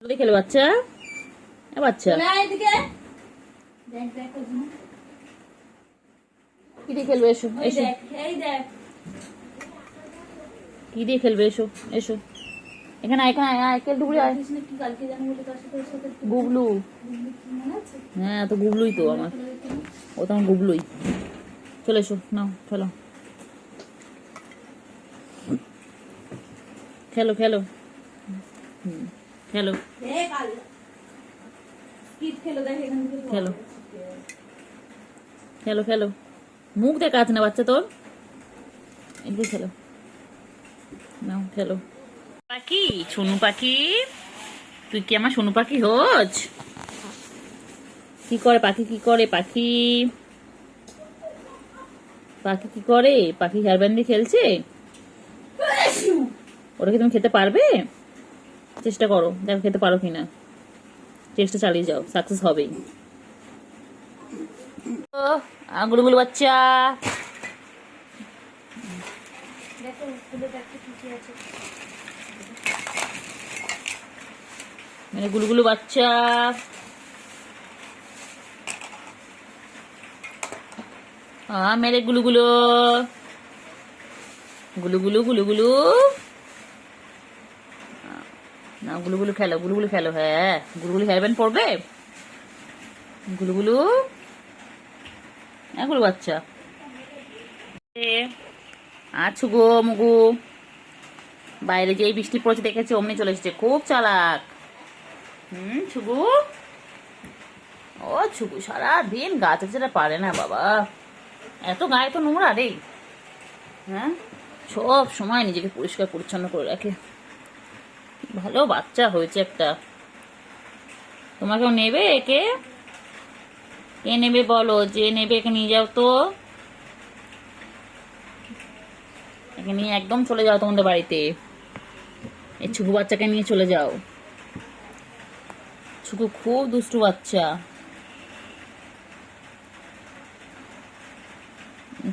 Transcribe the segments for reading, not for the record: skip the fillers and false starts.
খেলো বাচ্চা, বাচ্চা কি দিয়ে খেলবে? এসো এসো, কি দিয়ে খেলবে? এসো এসো, এখানে এখানে আয়, ডুবুরি আয়। গুবলু, হ্যাঁ তো গুবলুই তো আমার, ও তো আমার গুবলুই। চলে এসো, নাও খেলো খেলো খেলো খেলো খেলো খেলো খেলো। মুখ দেখা আছে না বাচ্চা তোর, এদিকে খেলো, নাও খেলো। পাখি, সোনু পাখি, তুই কি আমার সোনু পাখি হস? কি করে পাখি, কি করে পাখি? পাখি কি করে? পাখি হেয়ারব্যান্ড দিয়ে খেলছে। ওটাকে তুমি খেতে পারবে? চেষ্টা করো, দেখো খেতে পারো কিনা। চেষ্টা চালিয়ে যাও, সাকসেস হবেই। গুলুগুলু বাচ্চা, মানে গুলুগুলু বাচ্চা, মেরে গুলুগুলু গুলুগুলু গুলুগুলু, না গুলুগুলু খেলো, গুলুগুলু খেলো। হ্যাঁ গুলুগুলু হেয়ারব্যান্ড পড়বে। গুলুগুলু, গুলু বাচ্চা আছো গো মুগু। বাইরে যে বৃষ্টি পড়েছে দেখেছে, অমনি চলে এসেছে, খুব চালাক। ছুগু, ও ছুগু সারাদিন গাছ যেটা পারে না বাবা, এত গায়ে তো নোংরা রে। হ্যাঁ, সব সময় নিজেকে পরিষ্কার পরিচ্ছন্ন করে রাখে। ভালো বাচ্চা হয়েছে একটা। তোমাকেও নেবে একে? কে নেবে বলো, যে নেবে একে নিয়ে যাও তো। একে নিয়ে একদম চলে যাও তোমাদের বাড়িতে, এই ছুকু বাচ্চাকে নিয়ে চলে যাও। ছুকু খুব দুষ্টু বাচ্চা।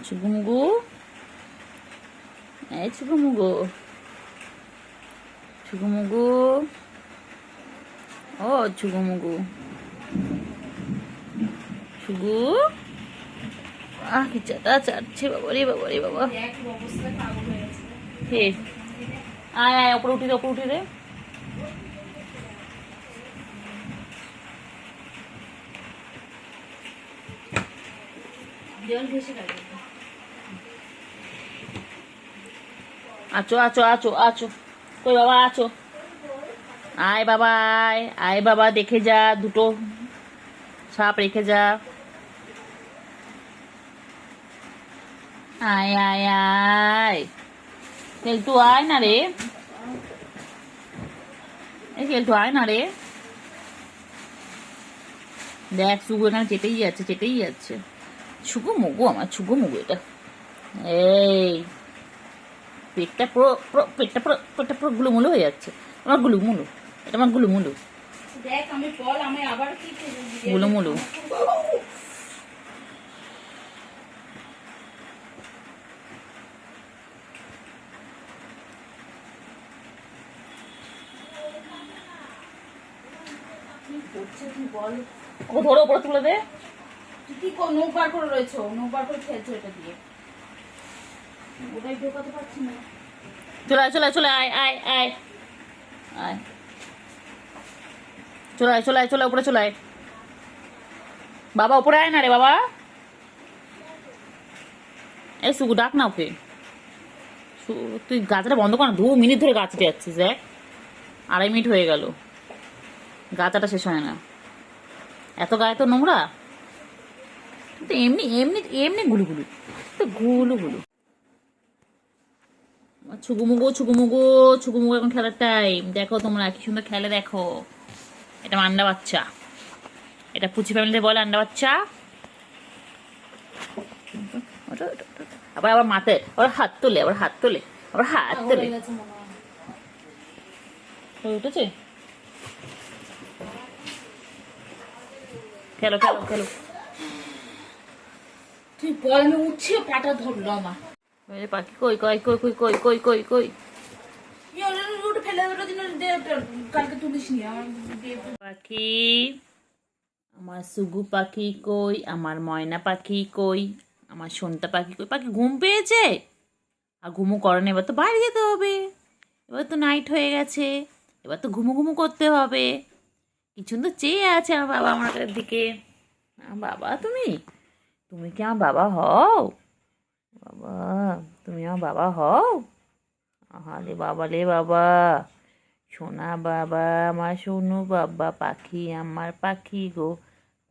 ছুকু মুগু, এই ছুকু মুগু, ছুকু মুগু, ও ছুকু মুগু, ছুগু, কি চাটা চাটছে বাবা রে বাবা রে বাবা। কে? আয় আয়, ওপরে উঠি রে, ওপরে উঠি রে। আছো আছো আছো আছো, কই বাবা আছো? আয় বাবা আয়, আয় বাবা, দেখে যা, দুটো সাপ রেখে যা। আয় আয় আয়, কেলটু আয় না রে, কেলটু আয় না রে। দেখ সুগু এখানে চেটেই যাচ্ছে, চেটেই যাচ্ছে। ছুগু মুগু, আমার ছুগু মুগু এটা। এই পেটটা পুরো পুরো পেটটা পুরো পেটটা পুরো গুলুমুলু হয়ে যাচ্ছে। আমার গুলুমুলু, এটা আমার গুলুমুলু, গুলুমুলু। ও ধরো, ওপরে তুলে দে। কি নৌক বার করে রয়েছে, নৌক বার করে খেলছো এটা দিয়ে, ওটাই ঢোকাতে পারছি না। চলে আয় চলে আয় চলে আয় আয় আয় আয়, চলে আয় চলে আয়, চলে উপরে চলে আয়। বাবা উপরে আয় না রে বাবা। এই সুগু ডাক না ওকে। তুই গাছটা বন্ধ কর না, 2 মিনিট ধরে গাছটা যাচ্ছিস। দেখ 2.5 মিনিট হয়ে গেল, গাছাটা শেষ হয় না। এত গায়ে তো নোংরা। তো এমনি এমনি এমনি গুলুগুলু, তো গুলুগুলু। ছুগুমুগু ছুগুমুগু ছুগুমুগু, এখন খেলার টাইম। দেখো তোমরা কি সুন্দর খেলে, দেখো। এটা আমার আন্ডা বাচ্চা, এটা পুচি ফ্যামিলিতে বলে আন্ডা বাচ্চা। আবার আবার মাথায় আবার হাত তোলে, আবার হাত তোলে, আবার হাত তোলে। উঠেছে, খেলো খেলো খেলো। তুই বলনি উঠছে, পাটা ধরলো আমার। পাখি কই কই কই কই কই কই কই কই, উঠে ওটার জন্য কালকে তুলিস নি আমার পাখি, আমার সুগু পাখি কই, আমার ময়না পাখি কই, আমার সোনটা পাখি কই? পাখি ঘুম পেয়েছে? আর ঘুমো করে না, এবার তো বাইরে যেতে হবে, এবার তো নাইট হয়ে গেছে, এবার তো ঘুমো ঘুমো করতে হবে। কিছু তো চেয়ে আছে আমার বাবা আমার দিকে। বাবা তুমি, তুমি কি আমার বাবা হও? বাবা, তুমি আমার বাবা হও? আহারে বাবা রে বাবা, সোনা বাবা, আমার সোনু বাবা, পাখি আমার পাখি গো,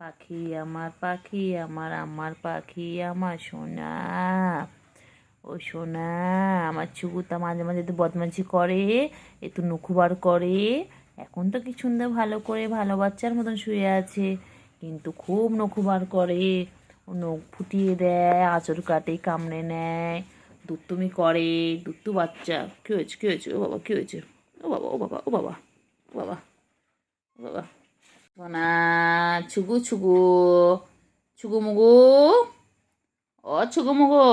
পাখি আমার পাখি, আমার পাখি, আমার সোনা, ও সোনা। আমার চুগুতা মাঝে মাঝে তো বদমাইশি করে, একটু নখু বার করে। এখন তো কি সুন্দর ভালো করে ভালো বাচ্চার মতন শুয়ে আছে, কিন্তু খুব নখু বার করে, ও নখ ফুটিয়ে দেয়, আঁচড় কাটে, কামড়ে নেয়, দুত্তুমি করে। দুত্তু বাচ্চা। কী হয়েছে, কী হয়েছে? ও বাবা, কী হয়েছে? ও বাবা, ও বাবা, ও বাবা, ও বাবা, ও বাবা। সোনা, ছুগু ছুগু, ছুগু মুগু, ও ছুগু মুগু,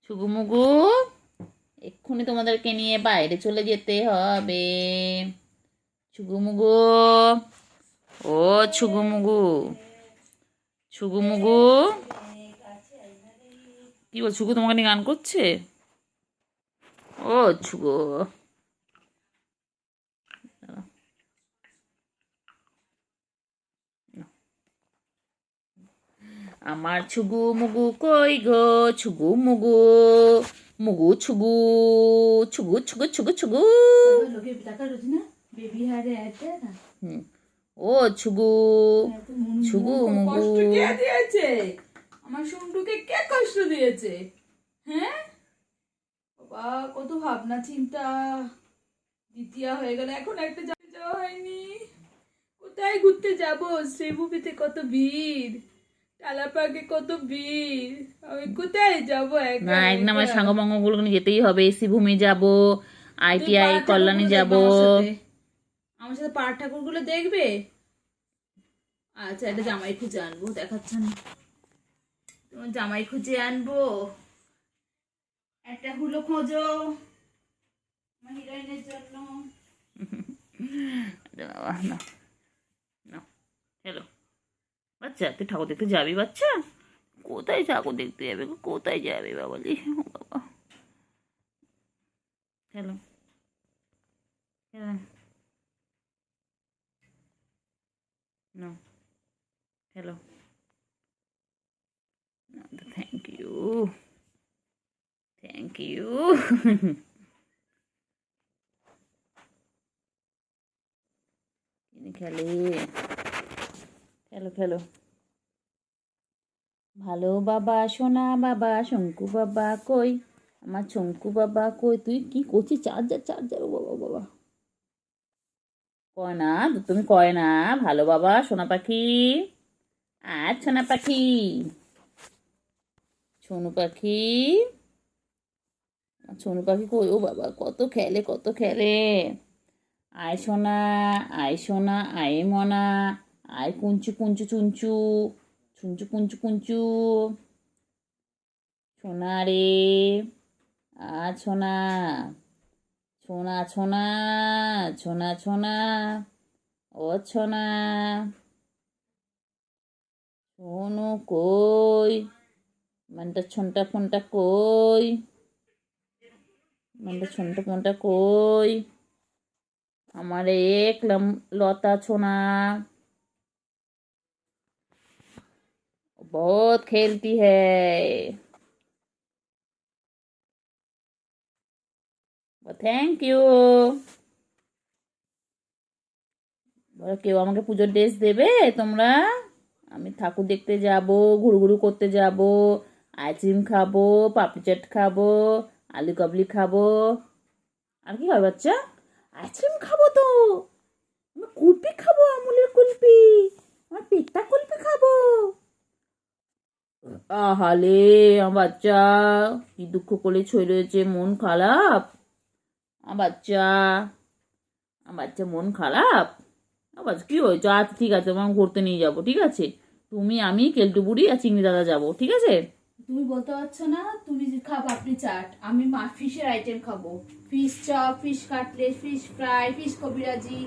ছুগু মুগু, এক্ষুনি তোমাদেরকে নিয়ে বাইরে চলে যেতে হবে। ছুগু মুগু, ও ছুগু মুগু, ছুগু মুগু। কি বল, ছুগু তোমাকে নিয়ে গান করছে? ও ছুগু, আমার ছুগু মুগু কই গো, ছুগু মুগু, মুগু ছুগু, ছুগু ছুগু ছুগু ছুগু। লোকে টাকা রোজ না বেবি হারে আছে না হুম, ও ছুগু, ছুগু মুগু। কষ্ট কে দিয়েছে? আমার সন্টুকে কে কষ্ট দিয়েছে? হ্যাঁ বাবা, কত ভাবনা চিন্তা, দ্বিতীয় হয়ে গেল, এখন একটা যাওয়া হয়নি। কোথায় ঘুরতে যাব? শ্রীভূমিতে কত ভিড়, টালাপাকে কত ভিড়, আমি কোথায় যাব একা না, একদম আমার একা? সাঙ্গপাঙ্গগুলো যেতেই হবে। এসি ভূমি যাব, তুই আইটিআই পাড়ার কল্যাণী ঠাকুরগুলো যাব। দেখবে আমার সাথে? আমার সাথে পাড়ার ঠাকুরগুলো দেখবে? আচ্ছা, এটা জামাই খুঁজে আনবো, দেখাচ্ছে না তোমার জামাই খুঁজে আনবো। একটা হুলো খোঁজো আমার হিরোইনের জন্য। বাবা, না না। হ্যালো বাচ্চা, তুই ঠাকুর দেখতে যাবি বাচ্চা? কোথায় ঠাকুর দেখতে যাবে গো? কোথায় যাবে বাবালি? ও বাবা, hello hello, no, hello, thank you, thank you. খেলে, খেলো খেলো। ভালো বাবা, সোনা বাবা, শঙ্কু বাবা কই, আমার শঙ্কু বাবা কই? তুই কি করছিস? চার্জার চার্জার, ও বাবা বাবা। কয় না, তুমি কয় না ভালো বাবা সোনা পাখি, আর সোনা পাখি, সোনু পাখি, সোনু পাখি কই? ও বাবা, কত খেলে, কত খেলে। আয় সোনা, আয় সোনা, আয় মনা, আয় কুঞ্চু কুঞ্চু চুঞ্চু, চুঞ্চু কুঞ্চু কুঞ্চু, সোনা রে, ছোনা, ছোনা ছোনা, ছোনা ছোনা, ও ছোনা, সোনু কই? মানটা ছনটা ফোনটা কই? মানটা ছনটা ফোনটা কই? আমার এক লতা ছোনা, बहुत खेलती है। Thank you. কেউ আমাকে পুজোর ড্রেস দেবে তোমরা? আমি ঠাকুর দেখতে যাব, ঘুরঘুরু করতে যাব, আইসক্রিম খাবো, পাপড়ি চাট খাবো, আলু কাবলি খাবো। আর কি খাবে বাচ্চা? আইসক্রিম খাবো তো, আমি কুলপি খাবো, আমুলের কুলপি, আমার পেটটা কুলপি খাবো। আহালে, আমার বাচ্চা কি দুঃখ করে ছড়ে রয়েছে, মন খারাপ আমার বাচ্চা, আমার বাচ্চা মন খারাপ। আবার কি হয়েছে? আচ্ছা ঠিক আছে, আমার ঘুরতে নিয়ে যাবো, ঠিক আছে? তুমি, আমি, কেলটু বুড়ি আর চিংড়ি দাদা যাবো, ঠিক আছে? তুমি বলতে পারছো না, তুমি যে খাও পাপড়ি চাট, আমি ফিশের আইটেম খাবো। Fish chop, fish cutlet, fish fry, fish kabiraji,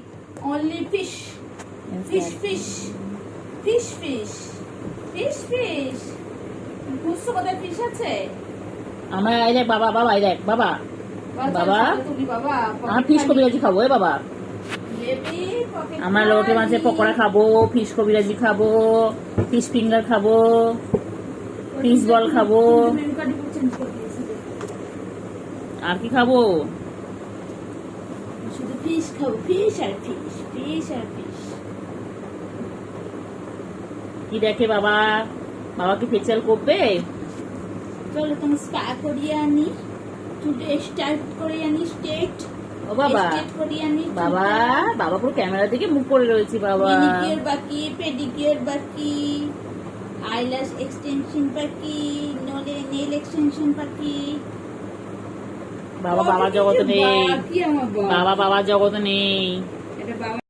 only fish fish fish fish fish fish fish. বুঝছো কোথায় ফিশ আছে? আমার এই দেখ বাবা, বাবা এই দেখ বাবা, বাবা তুমি বাবা আমার ফিশ কবিরাজি খাবো এ বাবা। আমরা লোটে মাছের পকোড়া খাবো, ফিশ কবিরাজি খাবো, ফিশ ফিঙ্গার খাবো, ফিশ বল খাবো। আর কি খাবো? শুধু ফিশ খাবো, ফিশ আর ফিশ, ফিশ আর ফিশ। কি দেখে বাবা? বাবা কি ফেসিয়াল করবে? চলো তোমার স্পা করিয়ে আনি, চুলে স্টার্ট করে আনি, স্টেট ও বাবা, স্টেট করিয়ে আনি। বাবা বাবা পুরো ক্যামেরা দিকে মুখ করে রয়েছে বাবা। মেনিকিউর বাকি, পেডিকিউর বাকি, আইল্যাশ এক্সটেনশন বাকি, নেল এক্সটেনশন বাকি। বাবা বাবা জগতে নেই, বাকি আমার বাবা বাবা জগতে নেই। এটা বাবা